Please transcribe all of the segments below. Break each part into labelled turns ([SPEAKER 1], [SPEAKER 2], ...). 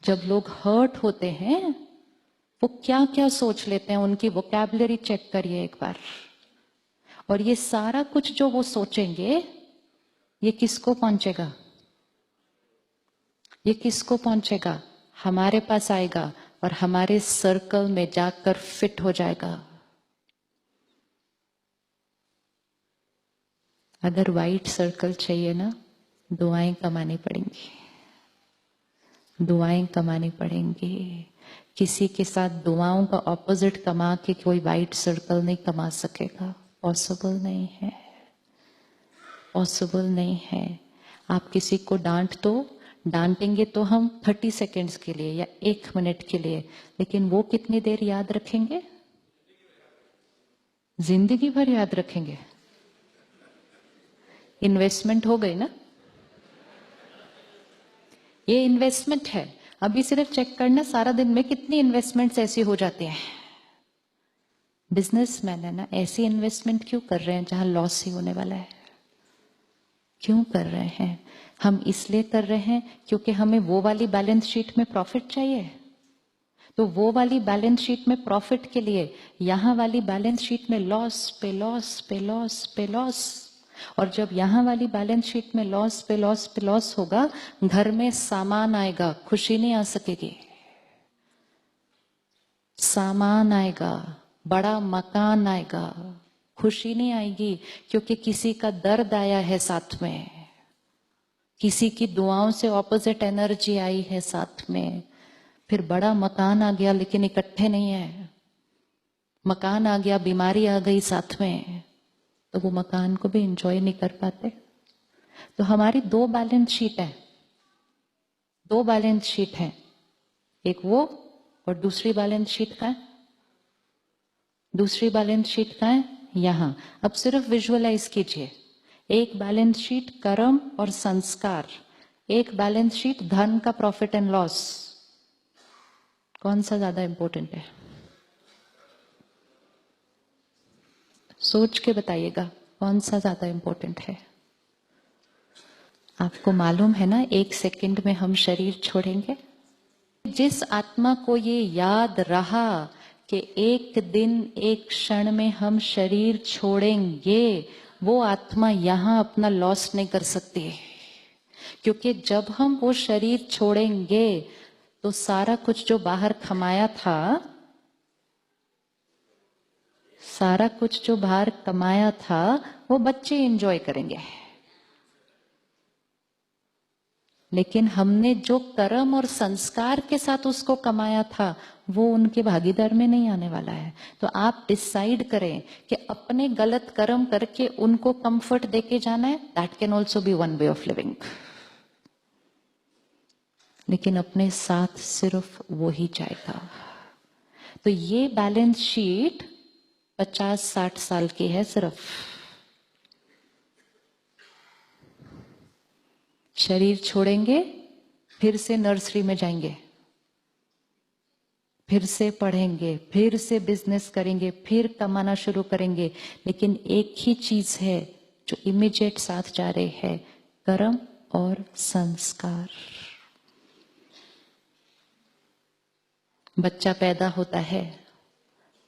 [SPEAKER 1] जब लोग हर्ट होते हैं वो क्या क्या सोच लेते हैं, उनकी वोकैबुलरी चेक करिए एक बार। और ये सारा कुछ जो वो सोचेंगे ये किसको पहुंचेगा? ये किसको पहुंचेगा? हमारे पास आएगा और हमारे सर्कल में जाकर फिट हो जाएगा। अगर वाइट सर्कल चाहिए ना, दुआएं कमानी पड़ेंगी, दुआएं कमानी पड़ेंगी। किसी के साथ दुआओं का ऑपोजिट कमा के कोई वाइट सर्कल नहीं कमा सकेगा। पॉसिबल नहीं है, पॉसिबल नहीं है। आप किसी को डांटेंगे तो हम 30 सेकेंड्स के लिए या 1 मिनट के लिए, लेकिन वो कितनी देर याद रखेंगे? जिंदगी भर याद रखेंगे। इन्वेस्टमेंट हो गई ना, ये इन्वेस्टमेंट है। अभी सिर्फ चेक करना सारा दिन में कितनी इन्वेस्टमेंट्स ऐसी हो जाती हैं। बिजनेसमैन है ना, ऐसी इन्वेस्टमेंट क्यों कर रहे हैं जहां लॉस ही होने वाला है? क्यों कर रहे हैं? हम इसलिए कर रहे हैं क्योंकि हमें वो वाली बैलेंस शीट में प्रॉफिट चाहिए। तो वो वाली बैलेंस शीट में प्रॉफिट के लिए यहां वाली बैलेंस शीट में लॉस पे लॉस पे लॉस पे लॉस। और जब यहां वाली बैलेंस शीट में लॉस पे लॉस पे लॉस होगा, घर में सामान आएगा, खुशी नहीं आ सकेगी। सामान आएगा, बड़ा मकान आएगा, खुशी नहीं आएगी, क्योंकि किसी का दर्द आया है साथ में, किसी की दुआओं से ऑपोजिट एनर्जी आई है साथ में। फिर बड़ा मकान आ गया लेकिन इकट्ठे नहीं है, मकान आ गया, बीमारी आ गई साथ में, तो वो मकान को भी एंजॉय नहीं कर पाते। तो हमारी 2 बैलेंस शीट है, 2 बैलेंस शीट है, एक वो और दूसरी बैलेंस शीट का है, दूसरी बैलेंस शीट का है यहां। अब सिर्फ विजुअलाइज कीजिए, एक बैलेंस शीट कर्म और संस्कार, एक बैलेंस शीट धन का प्रॉफिट एंड लॉस। कौन सा ज्यादा इंपॉर्टेंट है? सोच के बताइएगा कौन सा ज्यादा इंपॉर्टेंट है। आपको मालूम है ना, 1 सेकंड में हम शरीर छोड़ेंगे। जिस आत्मा को ये याद रहा कि एक दिन एक क्षण में हम शरीर छोड़ेंगे, वो आत्मा यहां अपना लॉस नहीं कर सकती। क्योंकि जब हम वो शरीर छोड़ेंगे तो सारा कुछ जो बाहर कमाया था, सारा कुछ जो बाहर कमाया था, वो बच्चे एंजॉय करेंगे। लेकिन हमने जो कर्म और संस्कार के साथ उसको कमाया था, वो उनके भागीदार में नहीं आने वाला है। तो आप डिसाइड करें कि अपने गलत कर्म करके उनको कंफर्ट देके जाना है। That can also be one way of living. लेकिन अपने साथ सिर्फ वो ही जाएगा। तो ये बैलेंस शीट 50-60 साल की है सिर्फ। शरीर छोड़ेंगे, फिर से नर्सरी में जाएंगे, फिर से पढ़ेंगे, फिर से बिजनेस करेंगे, फिर कमाना शुरू करेंगे। लेकिन एक ही चीज है जो इमीडिएट साथ जा रहे हैं, कर्म और संस्कार। बच्चा पैदा होता है,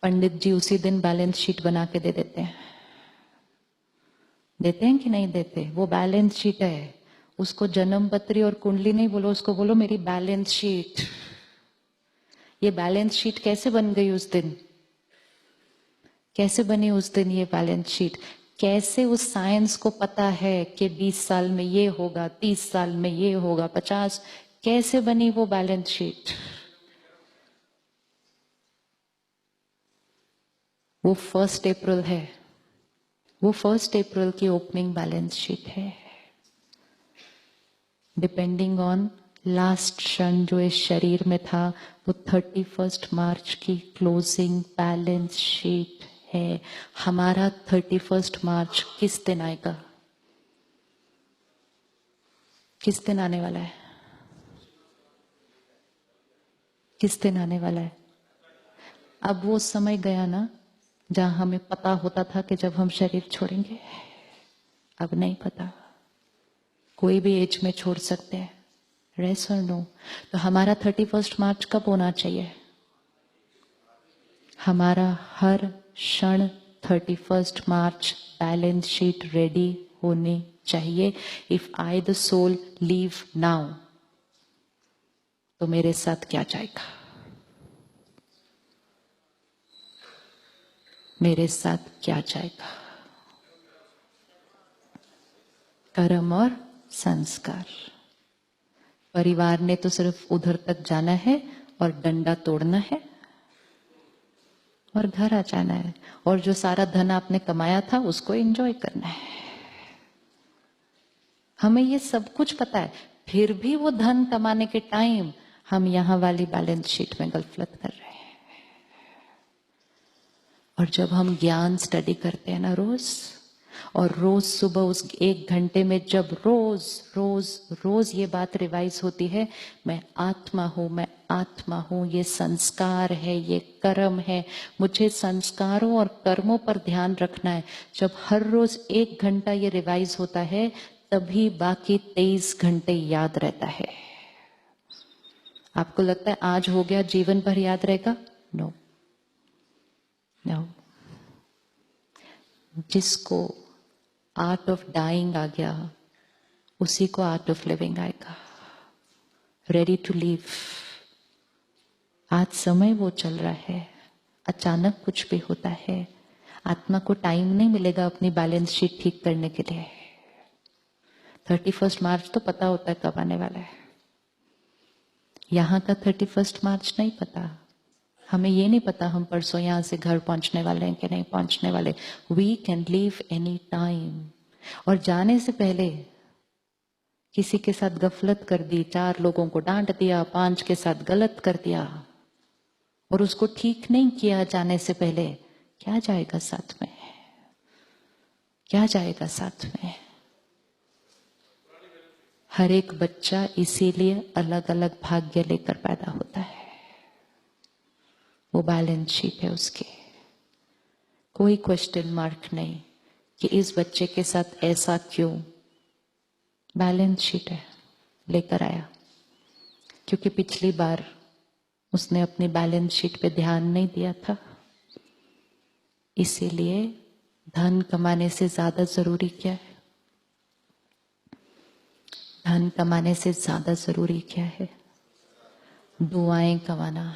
[SPEAKER 1] पंडित जी उसी दिन बैलेंस शीट बना के दे देते हैं। देते हैं कि नहीं देते? वो बैलेंस शीट है। उसको जन्म पत्री और कुंडली नहीं बोलो, उसको बोलो मेरी बैलेंस शीट। ये बैलेंस शीट कैसे बन गई उस दिन? कैसे बनी उस दिन ये बैलेंस शीट? कैसे उस साइंस को पता है कि 20 साल में ये होगा, 30 साल में ये होगा, 50? कैसे बनी वो बैलेंस शीट? वो 1 अप्रैल है, वो 1 अप्रैल की ओपनिंग बैलेंस शीट है। डिपेंडिंग ऑन लास्ट क्षण जो इस शरीर में था, वो 31 मार्च की क्लोजिंग बैलेंस शीट है। हमारा 31 मार्च किस दिन आएगा? किस दिन आने वाला है? किस दिन आने वाला है? अब वो समय गया ना जहां हमें पता होता था कि जब हम शरीर छोड़ेंगे। अब नहीं पता। कोई भी एज में छोड़ सकते हैं, रेस और नो? तो हमारा 31 मार्च कब होना चाहिए? हमारा हर क्षण 31 मार्च बैलेंस शीट रेडी होनी चाहिए. If I the soul leave now, तो मेरे साथ क्या जाएगा? मेरे साथ क्या जाएगा? कर्म और संस्कार. परिवार ने तो सिर्फ उधर तक जाना है और डंडा तोड़ना है और घर आ जाना है, और जो सारा धन आपने कमाया था उसको एंजॉय करना है. हमें ये सब कुछ पता है, फिर भी वो धन कमाने के टाइम हम यहां वाली बैलेंस शीट में गलत कर रहे हैं. और जब हम ज्ञान स्टडी करते हैं ना रोज, और रोज सुबह उस 1 घंटे में जब रोज रोज रोज ये बात रिवाइज होती है, मैं आत्मा हूं, मैं आत्मा हूं, ये संस्कार है, ये कर्म है, मुझे संस्कारों और कर्मों पर ध्यान रखना है. जब हर रोज 1 घंटा ये रिवाइज होता है, तभी बाकी 23 घंटे याद रहता है. आपको लगता है आज हो गया जीवन भर याद रहेगा? No no. जिसको आर्ट ऑफ डाइंग आ गया, उसी को आर्ट ऑफ लिविंग आएगा. Ready to leave. आज समय वो चल रहा है, अचानक कुछ भी होता है, आत्मा को टाइम नहीं मिलेगा अपनी बैलेंस शीट ठीक करने के लिए. 31 मार्च तो पता होता है कब आने वाला है. यहां का 31 मार्च नहीं पता. हमें ये नहीं पता हम परसों यहां से घर पहुंचने वाले हैं कि नहीं पहुंचने वाले. We can leave any time. और जाने से पहले किसी के साथ गफलत कर दी, 4 लोगों को डांट दिया, 5 के साथ गलत कर दिया, और उसको ठीक नहीं किया जाने से पहले, क्या जाएगा साथ में? क्या जाएगा साथ में? हर एक बच्चा इसीलिए अलग अलग भाग्य लेकर पैदा होता है. वो बैलेंस शीट है उसकी. कोई क्वेश्चन मार्क नहीं कि इस बच्चे के साथ ऐसा क्यों. बैलेंस शीट है, लेकर आया. क्योंकि पिछली बार उसने अपनी बैलेंस शीट पे ध्यान नहीं दिया था. इसीलिए धन कमाने से ज्यादा जरूरी क्या है? धन कमाने से ज्यादा जरूरी क्या है? दुआएं कमाना.